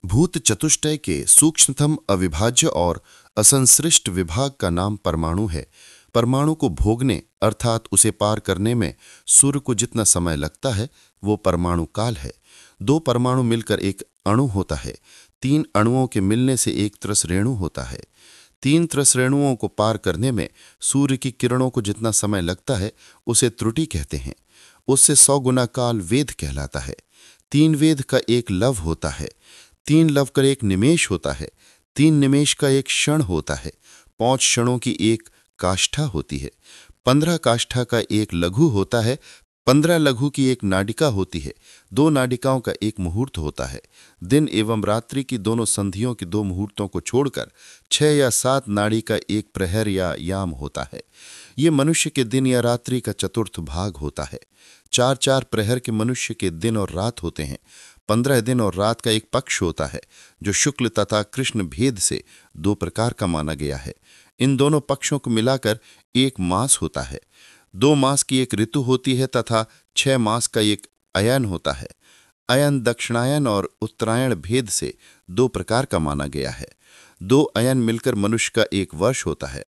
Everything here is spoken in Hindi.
भूत चतुष्टय के सूक्ष्मतम अविभाज्य और असंश्लिष्ट विभाग का नाम परमाणु है। परमाणु को भोगने अर्थात उसे पार करने में सूर्य को जितना समय लगता है वो परमाणु काल है। दो परमाणु मिलकर एक अणु होता है। तीन अणुओं के मिलने से एक त्रस रेणु होता है। तीन त्रस रेणुओं को पार करने में सूर्य की किरणों को जितना समय लगता है उसे त्रुटि कहते हैं। उससे 100 गुना काल वेद कहलाता है। तीन वेद का एक लव होता है। तीन लव का एक निमेष होता है। तीन निमेष का एक क्षण होता है। 5 क्षणों की एक काष्ठा होती है। 15 काष्ठा का एक लघु होता है। 15 लघु की एक नाडिका होती है। 2 नाडिकाओं का एक मुहूर्त होता है। दिन एवं रात्रि की दोनों संधियों के 2 मुहूर्तों को छोड़कर 6 या 7 नाड़ी का एक प्रहर या याम होता है। ये मनुष्य के दिन या रात्रि का चतुर्थ भाग होता है। 4-4 प्रहर के मनुष्य के दिन और रात होते हैं। 15 दिन और रात का एक पक्ष होता है जो शुक्ल तथा कृष्ण भेद से 2 प्रकार का माना गया है। इन दोनों पक्षों को मिलाकर एक मास होता है। 2 मास की एक ऋतु होती है तथा 6 मास का एक अयन होता है। अयन दक्षिणायन और उत्तरायण भेद से 2 प्रकार का माना गया है। 2 अयन मिलकर मनुष्य का एक वर्ष होता है।